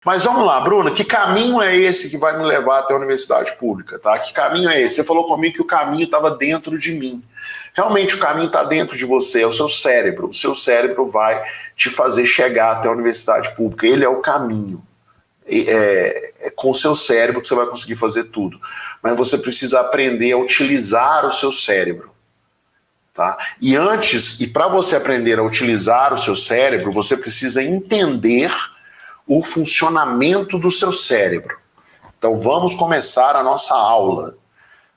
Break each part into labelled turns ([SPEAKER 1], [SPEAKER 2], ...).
[SPEAKER 1] Mas vamos lá, Bruna, que caminho é esse que vai me levar até a universidade pública, tá? Que caminho é esse? Você falou comigo que o caminho estava dentro de mim. Realmente o caminho está dentro de você, é o seu cérebro. O seu cérebro vai te fazer chegar até a universidade pública. Ele é o caminho. É com o seu cérebro que você vai conseguir fazer tudo. Mas você precisa aprender a utilizar o seu cérebro. Tá? E para você aprender a utilizar o seu cérebro, você precisa entender o funcionamento do seu cérebro. Então vamos começar a nossa aula,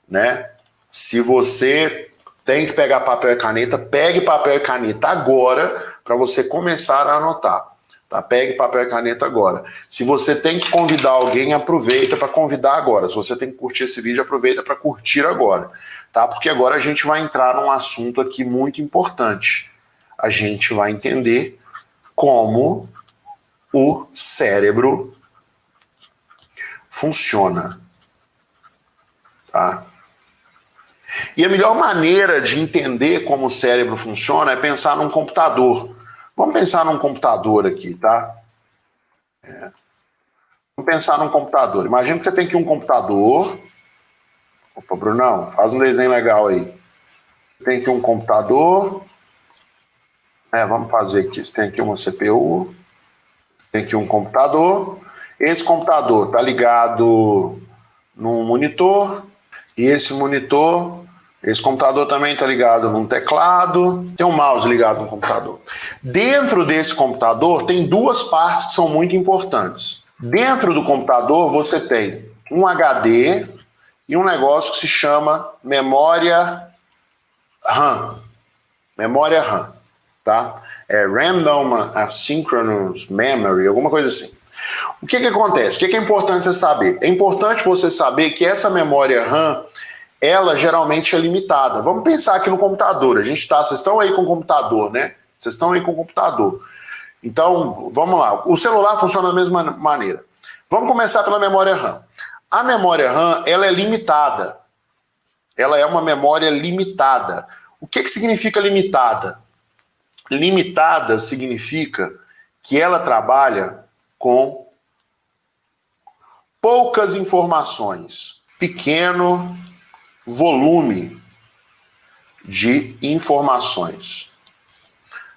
[SPEAKER 1] né? Se você tem que pegar papel e caneta, pegue papel e caneta agora para você começar a anotar. Tá? Pegue papel e caneta agora. Se você tem que convidar alguém, aproveita para convidar agora. Se você tem que curtir esse vídeo, aproveita para curtir agora. Tá? Porque agora a gente vai entrar num assunto aqui muito importante. A gente vai entender como o cérebro funciona. Tá? E a melhor maneira de entender como o cérebro funciona é pensar num computador. Vamos pensar num computador aqui, tá? Vamos pensar num computador. Imagina que você tem aqui um computador. Opa, Brunão, faz um desenho legal aí. Você tem aqui um computador. Vamos fazer aqui. Você tem aqui uma CPU. Tem aqui um computador. Esse computador está ligado num monitor. E esse computador também está ligado num teclado. Tem um mouse ligado no computador. Dentro desse computador tem duas partes que são muito importantes. Dentro do computador você tem um HD e um negócio que se chama memória RAM. Memória RAM, tá? É Random Asynchronous Memory, alguma coisa assim. O que acontece? O que é importante você saber? É importante você saber que essa memória RAM, ela geralmente é limitada. Vamos pensar aqui no computador. Vocês estão aí com o computador, né? Vocês estão aí com o computador. Então, vamos lá. O celular funciona da mesma maneira. Vamos começar pela memória RAM. A memória RAM, ela é limitada. Ela é uma memória limitada. O que significa limitada? Limitada significa que ela trabalha com poucas informações, pequeno volume de informações.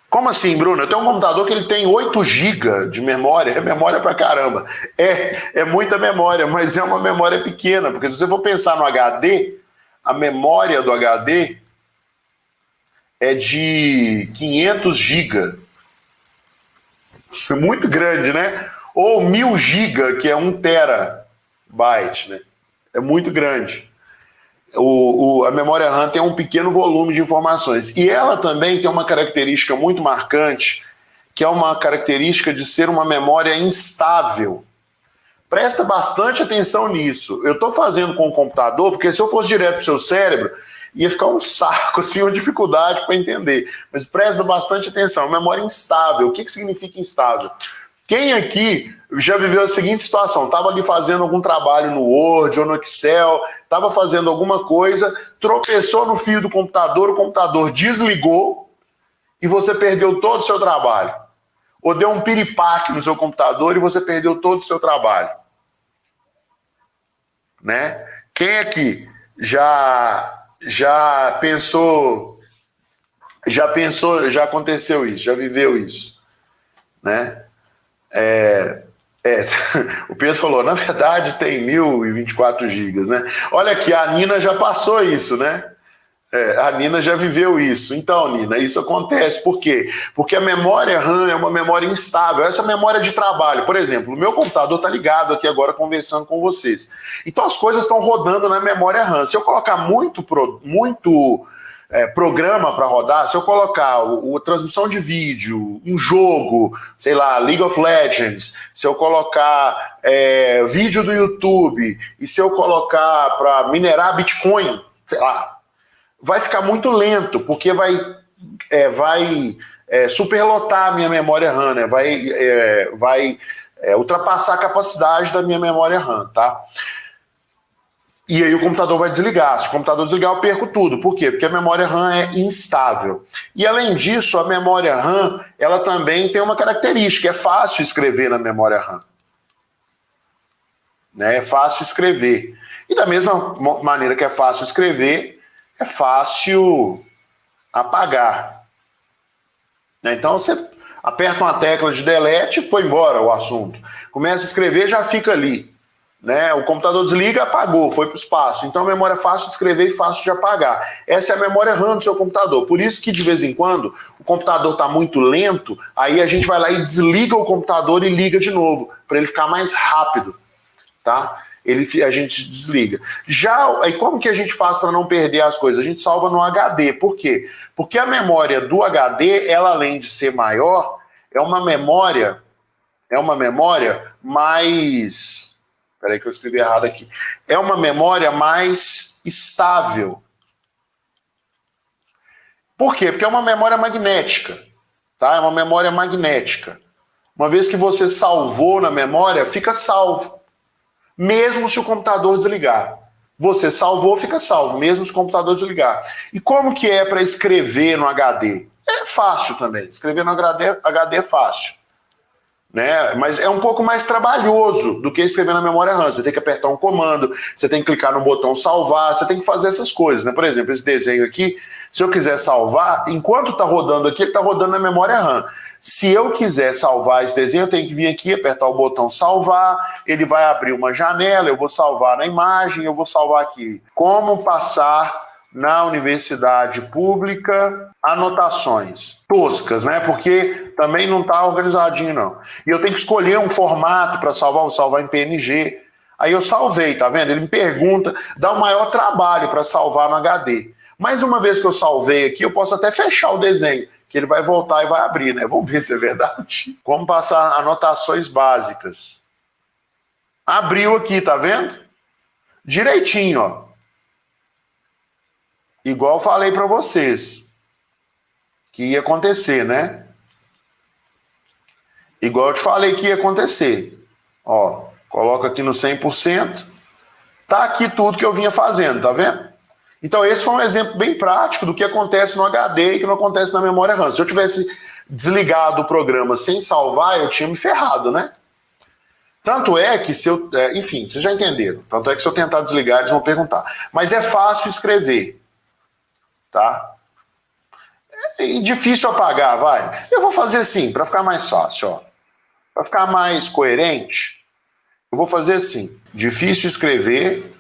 [SPEAKER 1] Como assim, Bruno? Eu tenho um computador que ele tem 8 GB de memória, é memória pra caramba. É muita memória, mas é uma memória pequena, porque se você for pensar no HD, a memória do HD é de 500 GB. É muito grande, né? Ou 1000 GB, que é 1 terabyte, né? É muito grande. A memória RAM tem um pequeno volume de informações. E ela também tem uma característica muito marcante, que é uma característica de ser uma memória instável. Presta bastante atenção nisso. Eu estou fazendo com o computador, porque se eu fosse direto para o seu cérebro, ia ficar um saco, assim, uma dificuldade para entender. Mas presta bastante atenção. Memória instável. O que significa instável? Quem aqui já viveu a seguinte situação? Estava ali fazendo algum trabalho no Word ou no Excel, estava fazendo alguma coisa, tropeçou no fio do computador, o computador desligou e você perdeu todo o seu trabalho. Ou deu um piripaque no seu computador e você perdeu todo o seu trabalho. Né? Quem aqui já pensou, já aconteceu isso, já viveu isso, né? O Pedro falou, na verdade tem 1024 gigas, né? Olha aqui, a Nina já passou isso, né? A Nina já viveu isso. Então, Nina, isso acontece. Por quê? Porque a memória RAM é uma memória instável. Essa memória de trabalho, por exemplo, o meu computador está ligado aqui agora conversando com vocês. Então as coisas estão rodando na memória RAM. Se eu colocar muito programa para rodar, se eu colocar a transmissão de vídeo, um jogo, sei lá, League of Legends, se eu colocar vídeo do YouTube, e se eu colocar para minerar Bitcoin, sei lá, vai ficar muito lento, porque vai superlotar a minha memória RAM, né? Vai ultrapassar a capacidade da minha memória RAM, tá? E aí o computador vai desligar. Se o computador desligar, eu perco tudo. Por quê? Porque a memória RAM é instável. E além disso, a memória RAM, ela também tem uma característica, é fácil escrever na memória RAM. né? É fácil escrever. E da mesma maneira que é fácil escrever, é fácil apagar. Né? Então você aperta uma tecla de delete, foi embora o assunto. Começa a escrever, já fica ali. Né? O computador desliga, apagou, foi para o espaço. Então a memória é fácil de escrever e fácil de apagar. Essa é a memória RAM do seu computador. Por isso que de vez em quando o computador está muito lento, aí a gente vai lá e desliga o computador e liga de novo, para ele ficar mais rápido. Tá? A gente desliga. Já, aí como que a gente faz para não perder as coisas? A gente salva no HD. Por quê? Porque a memória do HD, ela além de ser maior, é uma memória mais... Peraí que eu escrevi errado aqui. É uma memória mais estável. Por quê? Porque é uma memória magnética. Tá? É uma memória magnética. Uma vez que você salvou na memória, fica salvo. Mesmo se o computador desligar. Você salvou, fica salvo, mesmo se o computador desligar. E como que é para escrever no HD? É fácil também. Escrever no HD é fácil. Né? Mas é um pouco mais trabalhoso do que escrever na memória RAM. Você tem que apertar um comando, você tem que clicar no botão salvar, você tem que fazer essas coisas. Né? Por exemplo, esse desenho aqui, se eu quiser salvar, enquanto está rodando aqui, ele está rodando na memória RAM. Se eu quiser salvar esse desenho, eu tenho que vir aqui, apertar o botão salvar, ele vai abrir uma janela, eu vou salvar na imagem, eu vou salvar aqui. Como passar na universidade pública anotações toscas, né? Porque também não está organizadinho, não. E eu tenho que escolher um formato para salvar, vou salvar em PNG. Aí eu salvei, tá vendo? Ele me pergunta, dá o maior trabalho para salvar no HD. Mas uma vez que eu salvei aqui, eu posso até fechar o desenho, que ele vai voltar e vai abrir, né? Vamos ver se é verdade. Como passar anotações básicas. Abriu aqui, tá vendo? Direitinho, ó. Igual falei para vocês que ia acontecer, né? Igual eu te falei que ia acontecer. Ó, coloca aqui no 100%. Tá aqui tudo que eu vinha fazendo, tá vendo? Então esse foi um exemplo bem prático do que acontece no HD e que não acontece na memória RAM. Se eu tivesse desligado o programa sem salvar, eu tinha me ferrado, né? Tanto é que se eu... enfim, vocês já entenderam. Tanto é que se eu tentar desligar, eles vão perguntar. Mas é fácil escrever. Tá? É difícil apagar, vai. Eu vou fazer assim, para ficar mais fácil, ó. Para ficar mais coerente, eu vou fazer assim. Difícil escrever.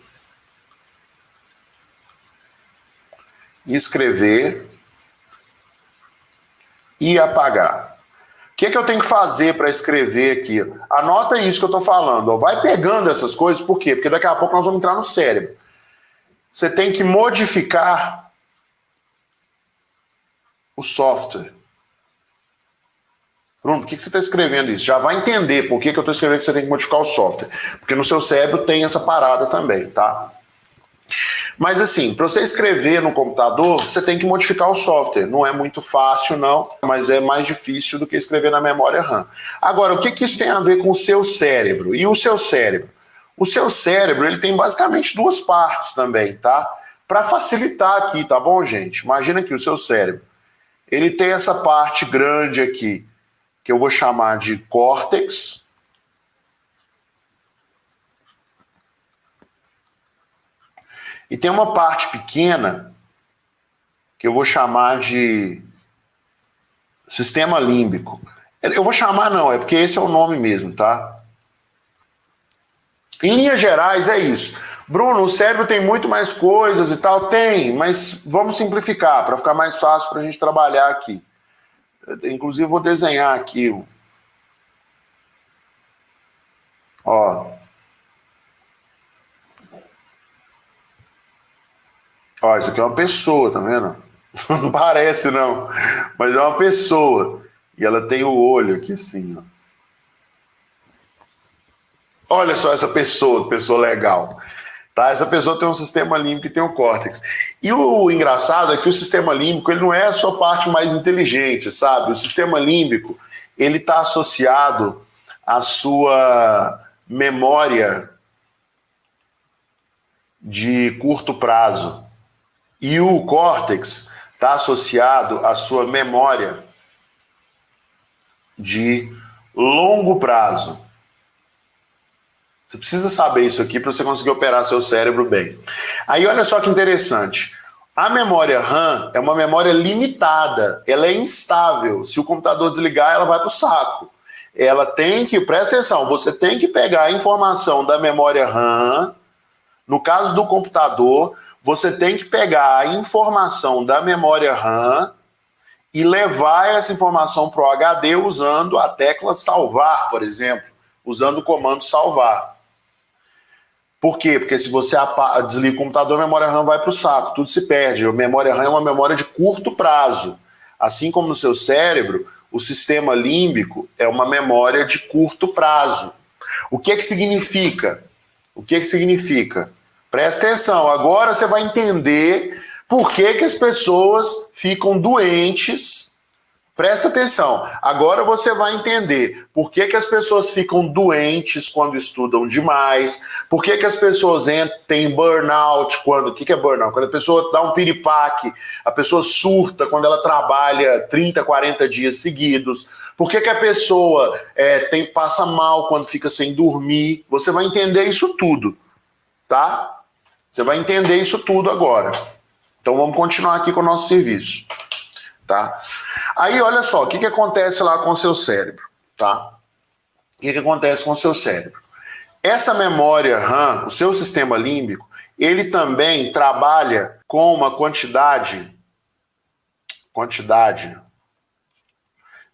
[SPEAKER 1] Escrever. E apagar. O que eu tenho que fazer para escrever aqui? Anota isso que eu estou falando. Ó. Vai pegando essas coisas, por quê? Porque daqui a pouco nós vamos entrar no cérebro. Você tem que modificar o software. Bruno, por que você está escrevendo isso? Já vai entender por que eu estou escrevendo que você tem que modificar o software. Porque no seu cérebro tem essa parada também, tá? Mas assim, para você escrever no computador, você tem que modificar o software. Não é muito fácil, não, mas é mais difícil do que escrever na memória RAM. Agora, o que isso tem a ver com o seu cérebro? E o seu cérebro? O seu cérebro, ele tem basicamente duas partes também, tá? Para facilitar aqui, tá bom, gente? Imagina que o seu cérebro, ele tem essa parte grande aqui, que eu vou chamar de córtex. E tem uma parte pequena, que eu vou chamar de sistema límbico. Eu vou chamar não, é porque esse é o nome mesmo, tá? Em linhas gerais é isso. Bruno, o cérebro tem muito mais coisas e tal? Tem, mas vamos simplificar, para ficar mais fácil para a gente trabalhar aqui. Inclusive, vou desenhar aqui. Ó. Ó, isso aqui é uma pessoa, tá vendo? Não parece, não. Mas é uma pessoa. E ela tem o olho aqui assim, ó. Olha só essa pessoa, pessoa legal. Tá? Essa pessoa tem um sistema límbico e tem um córtex. E o engraçado é que o sistema límbico ele não é a sua parte mais inteligente, sabe? O sistema límbico ele está associado à sua memória de curto prazo. E o córtex está associado à sua memória de longo prazo. Você precisa saber isso aqui para você conseguir operar seu cérebro bem. Aí olha só que interessante. A memória RAM é uma memória limitada, ela é instável. Se o computador desligar, ela vai para o saco. Ela tem que, presta atenção, você tem que pegar a informação da memória RAM. No caso do computador, você tem que pegar a informação da memória RAM e levar essa informação para o HD usando a tecla salvar, por exemplo, usando o comando salvar. Por quê? Porque se você desliga o computador, a memória RAM vai para o saco, tudo se perde. A memória RAM é uma memória de curto prazo. Assim como no seu cérebro, o sistema límbico é uma memória de curto prazo. O que significa? O que significa? Presta atenção, agora você vai entender por que as pessoas ficam doentes. Presta atenção, agora você vai entender por que as pessoas ficam doentes quando estudam demais, por que as pessoas têm burnout quando... O que é burnout? Quando a pessoa dá um piripaque, a pessoa surta quando ela trabalha 30, 40 dias seguidos, por que a pessoa passa mal quando fica sem dormir. Você vai entender isso tudo, tá? Você vai entender isso tudo agora. Então vamos continuar aqui com o nosso serviço, tá? Aí olha só, o que acontece lá com o seu cérebro, tá? O que acontece com o seu cérebro? Essa memória RAM, o seu sistema límbico, ele também trabalha com uma quantidade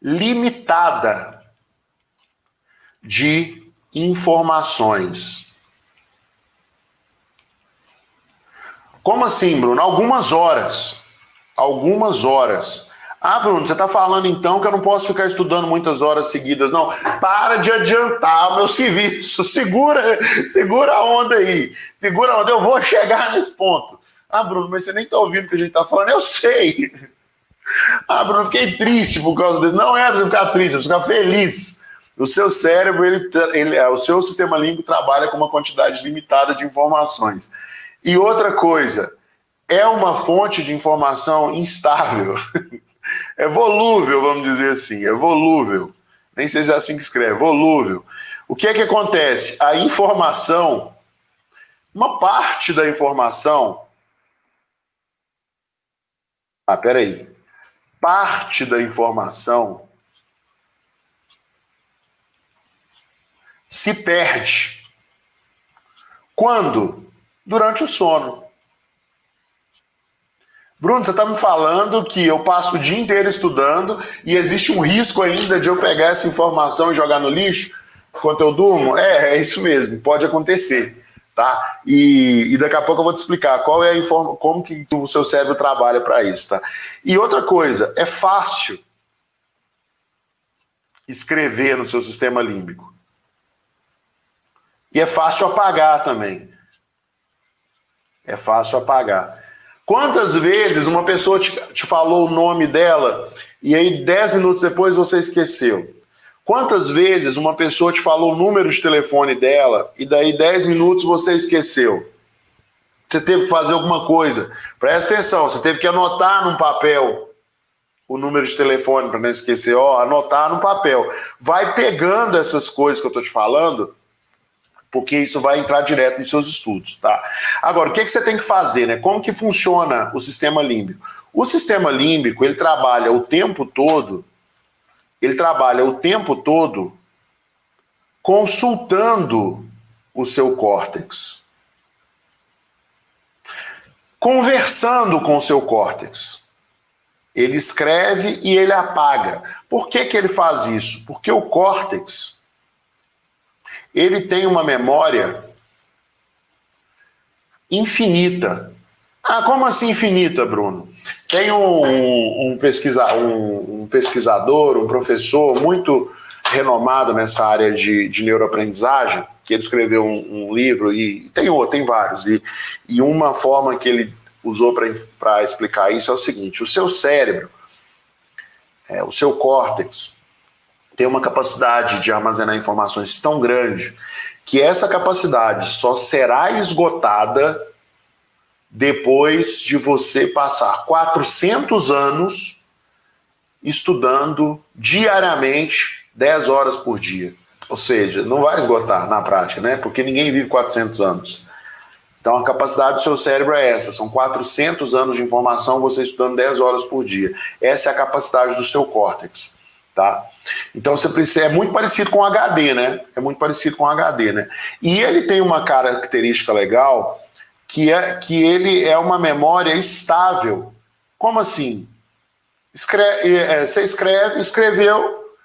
[SPEAKER 1] limitada de informações. Como assim, Bruno? Algumas horas. Ah, Bruno, você está falando então que eu não posso ficar estudando muitas horas seguidas, não? Para de adiantar o meu serviço. Segura a onda aí. Segura a onda, eu vou chegar nesse ponto. Ah, Bruno, mas você nem está ouvindo o que a gente está falando. Eu sei. Ah, Bruno, eu fiquei triste por causa disso. Não é para você ficar triste, é para você ficar feliz. O seu cérebro, o seu sistema límbico trabalha com uma quantidade limitada de informações. E outra coisa, é uma fonte de informação instável. É volúvel, vamos dizer assim, é volúvel. Nem sei se é assim que escreve, volúvel. O que acontece? A informação, uma parte da informação... Parte da informação se perde. Quando? Durante o sono. Bruno, você está me falando que eu passo o dia inteiro estudando e existe um risco ainda de eu pegar essa informação e jogar no lixo enquanto eu durmo? É isso mesmo, pode acontecer, tá? E daqui a pouco eu vou te explicar qual é como que o seu cérebro trabalha para isso, tá? E outra coisa, é fácil escrever no seu sistema límbico. E é fácil apagar também. É fácil apagar. Quantas vezes uma pessoa te falou o nome dela e aí 10 minutos depois você esqueceu? Quantas vezes uma pessoa te falou o número de telefone dela e daí 10 minutos você esqueceu? Você teve que fazer alguma coisa. Presta atenção, você teve que anotar num papel o número de telefone para não esquecer. Anotar no papel. Vai pegando essas coisas que eu estou te falando, porque isso vai entrar direto nos seus estudos, tá? Agora, o que você tem que fazer, né? Como que funciona o sistema límbico? O sistema límbico, ele trabalha o tempo todo consultando o seu córtex. Conversando com o seu córtex. Ele escreve e ele apaga. Por que ele faz isso? Porque o córtex, ele tem uma memória infinita. Ah, como assim infinita, Bruno? Tem um pesquisador, um professor muito renomado nessa área de neuroaprendizagem, que ele escreveu um livro, e tem vários, e uma forma que ele usou para explicar isso é o seguinte: o seu cérebro, o seu córtex, tem uma capacidade de armazenar informações tão grande que essa capacidade só será esgotada depois de você passar 400 anos estudando diariamente 10 horas por dia. Ou seja, não vai esgotar na prática, né? Porque ninguém vive 400 anos. Então a capacidade do seu cérebro é essa, são 400 anos de informação, você estudando 10 horas por dia. Essa é a capacidade do seu córtex, tá? Então você precisa, é muito parecido com o HD, né? É muito parecido com o HD, né? E ele tem uma característica legal, que ele é uma memória estável. Como assim? Você escreveu,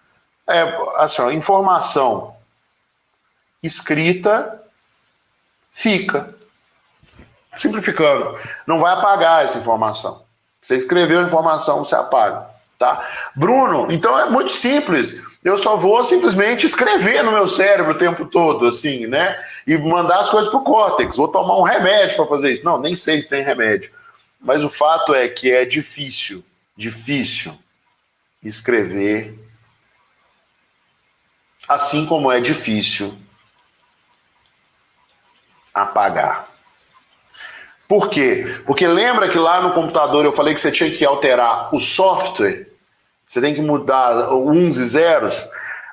[SPEAKER 1] assim, ó, informação escrita fica. Simplificando, não vai apagar essa informação. Você escreveu a informação, você apaga, tá? Bruno, então é muito simples. Eu só vou simplesmente escrever no meu cérebro o tempo todo, assim, né? E mandar as coisas pro córtex. Vou tomar um remédio para fazer isso. Não, nem sei se tem remédio. Mas o fato é que é difícil escrever, assim como é difícil apagar. Por quê? Porque lembra que lá no computador eu falei que você tinha que alterar o software? Você tem que mudar uns e zeros?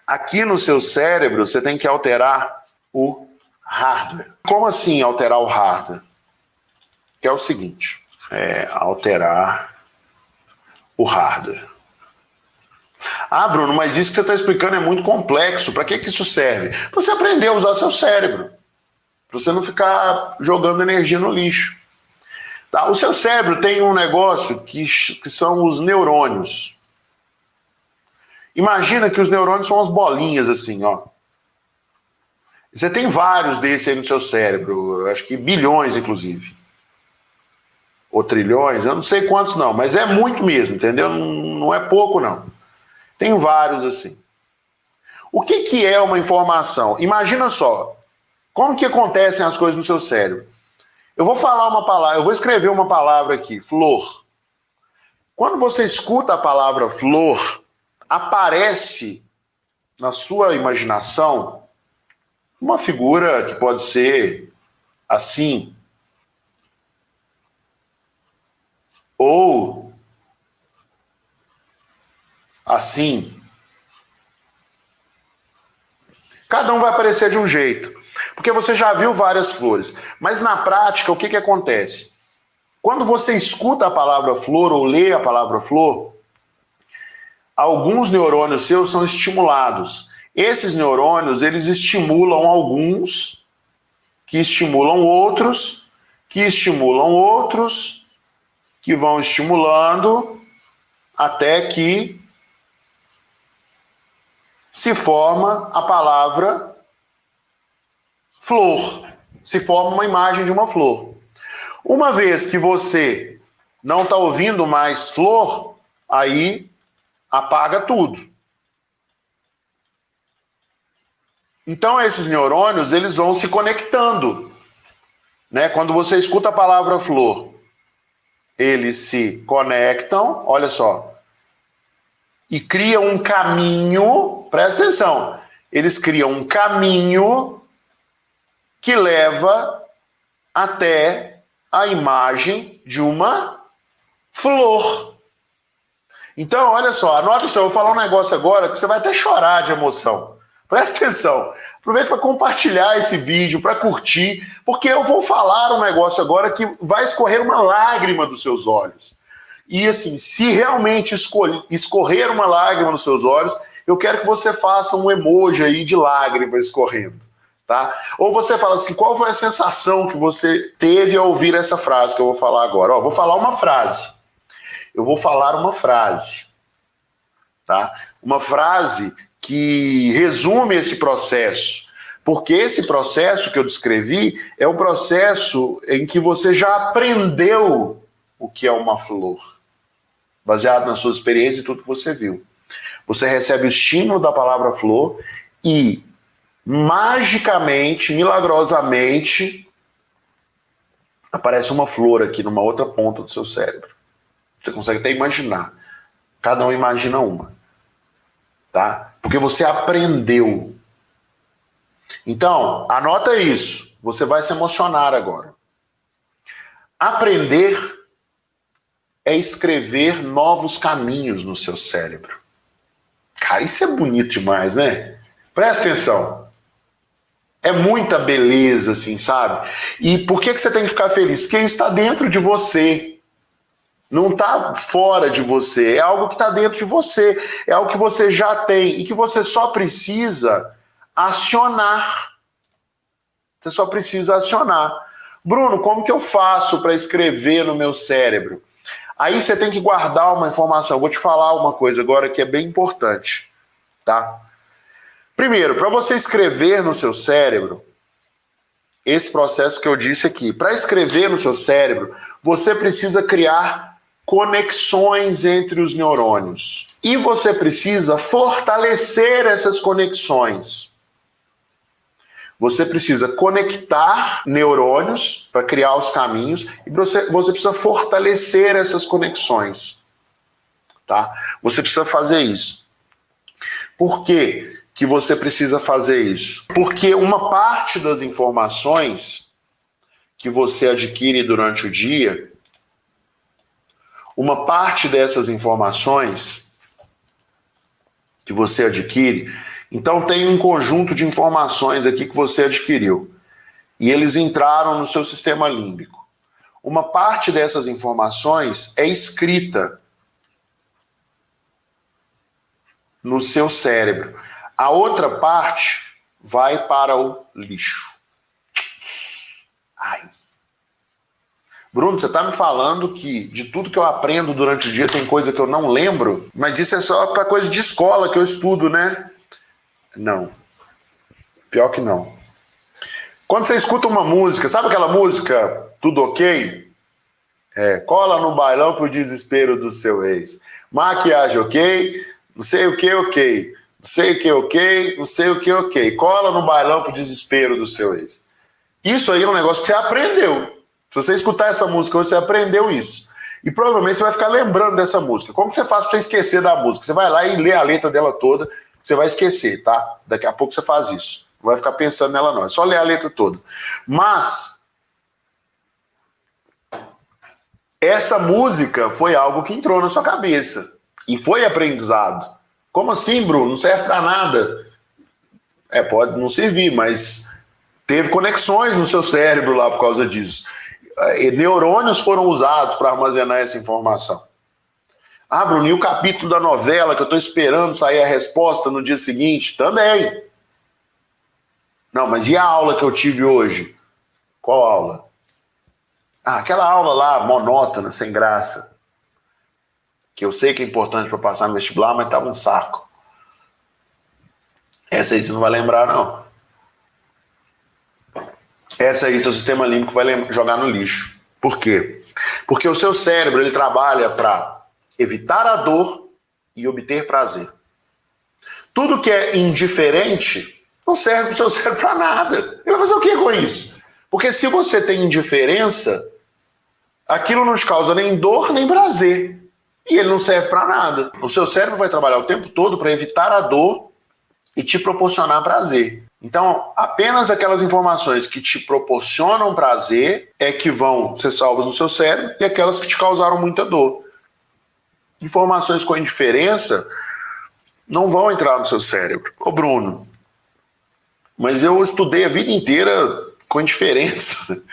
[SPEAKER 1] Aqui no seu cérebro você tem que alterar o hardware. Como assim alterar o hardware? Que é o seguinte, alterar o hardware. Ah, Bruno, mas isso que você está explicando é muito complexo. Para que isso serve? Para você aprender a usar seu cérebro. Para você não ficar jogando energia no lixo. Tá? O seu cérebro tem um negócio que são os neurônios. Imagina que os neurônios são umas bolinhas assim, ó. Você tem vários desses aí no seu cérebro, acho que bilhões, inclusive. Ou trilhões, eu não sei quantos não, mas é muito mesmo, entendeu? Não é pouco, não. Tem vários assim. O que é uma informação? Imagina só, como que acontecem as coisas no seu cérebro? Eu vou falar uma palavra, eu vou escrever uma palavra aqui, flor. Quando você escuta a palavra flor, aparece na sua imaginação uma figura que pode ser assim, ou assim. Cada um vai aparecer de um jeito. Porque você já viu várias flores. Mas na prática, o que acontece? Quando você escuta a palavra flor ou lê a palavra flor, alguns neurônios seus são estimulados. Esses neurônios, eles estimulam alguns, que estimulam outros, que estimulam outros, que vão estimulando, até que se forma a palavra flor. Se forma uma imagem de uma flor. Uma vez que você não está ouvindo mais flor, aí apaga tudo. Então esses neurônios, eles vão se conectando, né? Quando você escuta a palavra flor, eles se conectam, olha só, e criam um caminho, presta atenção, eles criam um caminho que leva até a imagem de uma flor. Então, olha só, anota só, eu vou falar um negócio agora que você vai até chorar de emoção. Presta atenção. Aproveita para compartilhar esse vídeo, para curtir, porque eu vou falar um negócio agora que vai escorrer uma lágrima dos seus olhos. E assim, se realmente escorrer uma lágrima nos seus olhos, eu quero que você faça um emoji aí de lágrima escorrendo, tá? Ou você fala assim, qual foi a sensação que você teve ao ouvir essa frase que eu vou falar agora? Ó, vou falar uma frase. Eu vou falar uma frase, tá? Uma frase que resume esse processo. Porque esse processo que eu descrevi é um processo em que você já aprendeu o que é uma flor, baseado na sua experiência e tudo que você viu. Você recebe o estímulo da palavra flor e magicamente, milagrosamente, aparece uma flor aqui numa outra ponta do seu cérebro. Você consegue até imaginar. Cada um imagina uma. Tá? Porque você aprendeu. Então, anota isso. Você vai se emocionar agora. Aprender é escrever novos caminhos no seu cérebro. Cara, isso é bonito demais, né? Presta atenção. É muita beleza, assim, sabe? E por que você tem que ficar feliz? Porque isso está dentro de você. Não está fora de você. É algo que está dentro de você. É algo que você já tem e que você só precisa acionar. Você só precisa acionar. Bruno, como que eu faço para escrever no meu cérebro? Aí você tem que guardar uma informação. Eu vou te falar uma coisa agora que é bem importante, tá? Primeiro, para você escrever no seu cérebro, esse processo que eu disse aqui, para escrever no seu cérebro, você precisa criar conexões entre os neurônios. E você precisa fortalecer essas conexões. Você precisa conectar neurônios para criar os caminhos e você precisa fortalecer essas conexões, tá? Você precisa fazer isso. Por quê que você precisa fazer isso? Porque uma parte das informações que você adquire durante o dia, uma parte dessas informações que você adquire, então tem um conjunto de informações aqui que você adquiriu e eles entraram no seu sistema límbico. Uma parte dessas informações é escrita no seu cérebro. A outra parte vai para o lixo. Ai. Bruno, você está me falando que de tudo que eu aprendo durante o dia tem coisa que eu não lembro? Mas isso é só para coisa de escola que eu estudo, né? Não. Pior que não. Quando você escuta uma música, sabe aquela música Tudo Ok? Cola no bailão pro desespero do seu ex. Maquiagem ok, não sei o que ok. Não sei o que ok, não sei o que ok. Cola no bailão pro desespero do seu ex. Isso aí é um negócio que você aprendeu. Se você escutar essa música, você aprendeu isso. E provavelmente você vai ficar lembrando dessa música. Como que você faz para você esquecer da música? Você vai lá e lê a letra dela toda, você vai esquecer, tá? Daqui a pouco você faz isso. Não vai ficar pensando nela não, é só ler a letra toda. Mas essa música foi algo que entrou na sua cabeça. E foi aprendizado. Como assim, Bruno? Não serve para nada. Pode não servir, mas teve conexões no seu cérebro lá por causa disso. Neurônios foram usados para armazenar essa informação. Ah, Bruno, e o capítulo da novela que eu estou esperando sair a resposta no dia seguinte? Também. Não, mas e a aula que eu tive hoje? Qual aula? Ah, aquela aula lá, monótona, sem graça. Que eu sei que é importante para passar no vestibular, mas estava um saco. Essa aí você não vai lembrar, não. Essa aí seu sistema límbico vai jogar no lixo. Por quê? Porque o seu cérebro ele trabalha para evitar a dor e obter prazer. Tudo que é indiferente não serve para o seu cérebro para nada. Ele vai fazer o que com isso? Porque se você tem indiferença, aquilo não te causa nem dor nem prazer. E ele não serve para nada. O seu cérebro vai trabalhar o tempo todo para evitar a dor e te proporcionar prazer. Então, apenas aquelas informações que te proporcionam prazer é que vão ser salvas no seu cérebro e aquelas que te causaram muita dor. Informações com indiferença não vão entrar no seu cérebro. Ô Bruno, mas eu estudei a vida inteira com indiferença.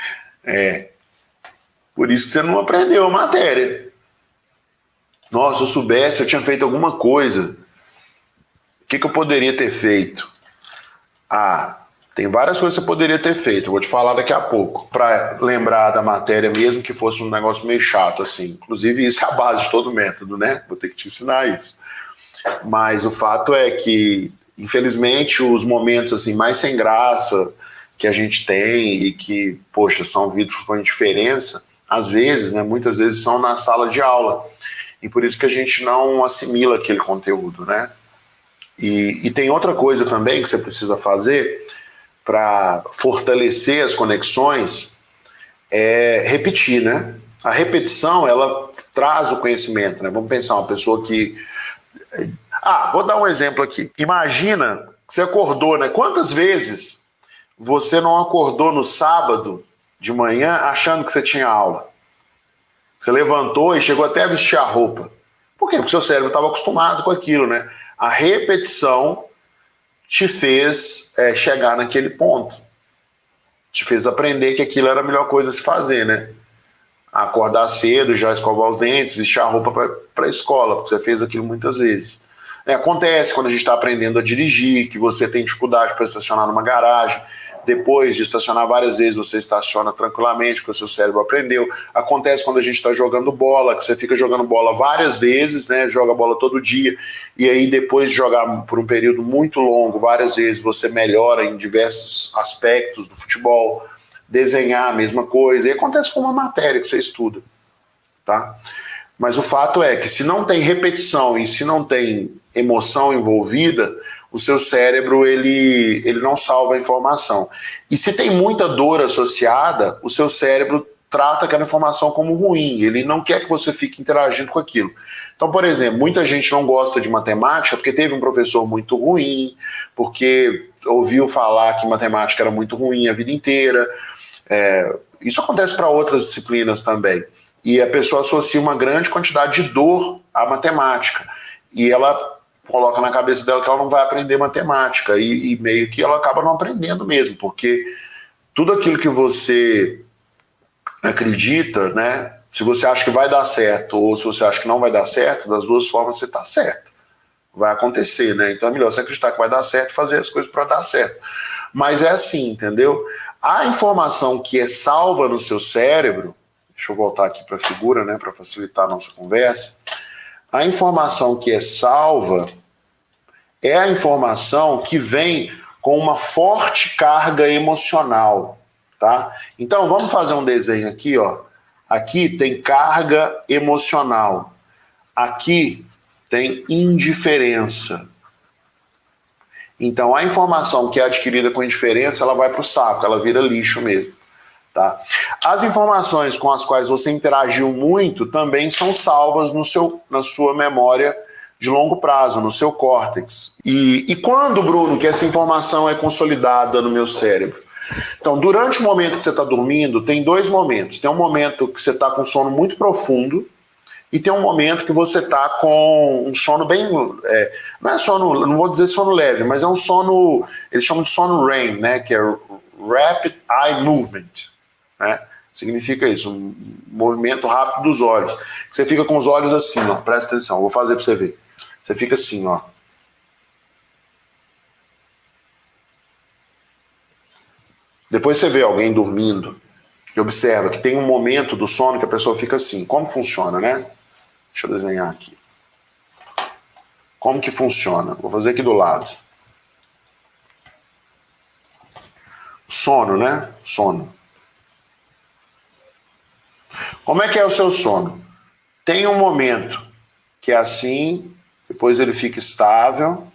[SPEAKER 1] Por isso que você não aprendeu a matéria. Nossa, se eu soubesse, eu tinha feito alguma coisa. O que eu poderia ter feito? Tem várias coisas que você poderia ter feito. Eu vou te falar daqui a pouco. Para lembrar da matéria mesmo que fosse um negócio meio chato, assim. Inclusive, isso é a base de todo método, né? Vou ter que te ensinar isso. Mas o fato é que, infelizmente, os momentos assim, mais sem graça que a gente tem e que, poxa, são vídeos com indiferença, às vezes, né? Muitas vezes são na sala de aula. E por isso que a gente não assimila aquele conteúdo, né? E tem outra coisa também que você precisa fazer para fortalecer as conexões, é repetir, né? A repetição, ela traz o conhecimento, né? Vamos pensar, uma pessoa que... vou dar um exemplo aqui. Imagina que você acordou, né? Quantas vezes você não acordou no sábado de manhã achando que você tinha aula? Você levantou e chegou até a vestir a roupa. Por quê? Porque o seu cérebro estava acostumado com aquilo, né? A repetição te fez chegar naquele ponto. Te fez aprender que aquilo era a melhor coisa a se fazer, né? Acordar cedo, já escovar os dentes, vestir a roupa para a escola, porque você fez aquilo muitas vezes. Acontece quando a gente está aprendendo a dirigir, que você tem dificuldade para estacionar numa garagem. Depois de estacionar várias vezes, você estaciona tranquilamente, porque o seu cérebro aprendeu. Acontece quando a gente está jogando bola, que você fica jogando bola várias vezes, né? Joga bola todo dia, e aí depois de jogar por um período muito longo, várias vezes, você melhora em diversos aspectos do futebol. Desenhar a mesma coisa, e acontece com uma matéria que você estuda, tá? Mas o fato é que se não tem repetição e se não tem emoção envolvida, o seu cérebro ele não salva a informação. E se tem muita dor associada, o seu cérebro trata aquela informação como ruim, ele não quer que você fique interagindo com aquilo. Então, por exemplo, muita gente não gosta de matemática porque teve um professor muito ruim, porque ouviu falar que matemática era muito ruim a vida inteira. Isso acontece para outras disciplinas também. E a pessoa associa uma grande quantidade de dor à matemática. E ela coloca na cabeça dela que ela não vai aprender matemática. E meio que ela acaba não aprendendo mesmo, porque tudo aquilo que você acredita, né? Se você acha que vai dar certo ou se você acha que não vai dar certo, das duas formas você está certo. Vai acontecer, né? Então é melhor você acreditar que vai dar certo e fazer as coisas para dar certo. Mas é assim, entendeu? A informação que é salva no seu cérebro, deixa eu voltar aqui para a figura, né, para facilitar a nossa conversa. A informação que é salva é a informação que vem com uma forte carga emocional, tá? Então, vamos fazer um desenho aqui, ó. Aqui tem carga emocional. Aqui tem indiferença. Então, a informação que é adquirida com indiferença, ela vai para o saco, ela vira lixo mesmo. Tá? As informações com as quais você interagiu muito também são salvas na sua memória de longo prazo, no seu córtex. E quando, Bruno, que essa informação é consolidada no meu cérebro? Então, durante o momento que você está dormindo, tem dois momentos. Tem um momento que você está com sono muito profundo, e tem um momento que você está com um sono bem... não é sono, não vou dizer sono leve, mas é um sono... Eles chamam de sono REM, né? Que é Rapid Eye Movement. Né? Significa isso, um movimento rápido dos olhos. Você fica com os olhos assim, ó. Presta atenção, vou fazer para você ver. Você fica assim, ó. Depois você vê alguém dormindo e observa que tem um momento do sono que a pessoa fica assim. Como funciona, né? Deixa eu desenhar aqui. Como que funciona? Vou fazer aqui do lado. Sono, né? Sono. Como é que é o seu sono? Tem um momento que é assim, depois ele fica estável,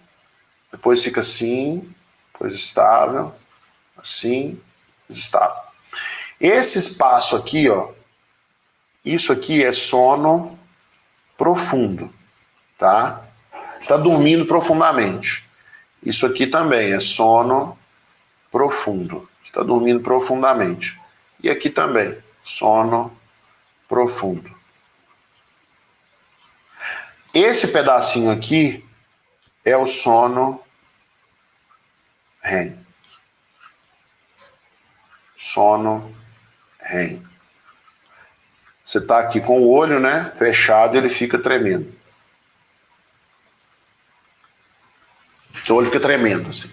[SPEAKER 1] depois fica assim, depois estável, assim, estável. Esse espaço aqui, ó, isso aqui é sono profundo, tá? Você está dormindo profundamente. Isso aqui também é sono profundo. Você está dormindo profundamente. E aqui também, sono profundo. Esse pedacinho aqui é o sono REM. Sono REM. Você está aqui com o olho, né, fechado, ele fica tremendo. Seu olho fica tremendo assim.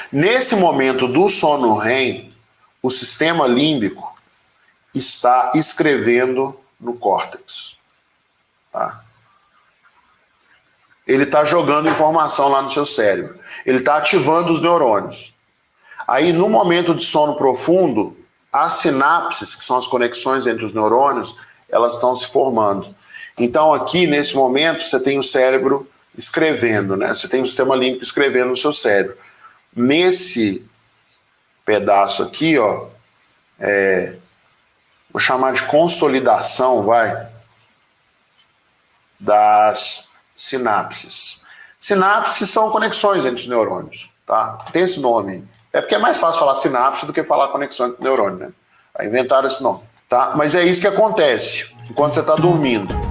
[SPEAKER 1] Nesse momento do sono REM, o sistema límbico está escrevendo no córtex. Tá? Ele está jogando informação lá no seu cérebro. Ele está ativando os neurônios. Aí, no momento de sono profundo, as sinapses, que são as conexões entre os neurônios, elas estão se formando. Então, aqui, nesse momento, você tem o cérebro escrevendo, né? Você tem o sistema límbico escrevendo no seu cérebro. Nesse pedaço aqui, ó, vou chamar de consolidação, das sinapses. Sinapses são conexões entre os neurônios, tá? Tem esse nome. É porque é mais fácil falar sinapse do que falar conexão entre neurônios, né? Aí inventaram esse nome, tá? Mas é isso que acontece enquanto você está dormindo.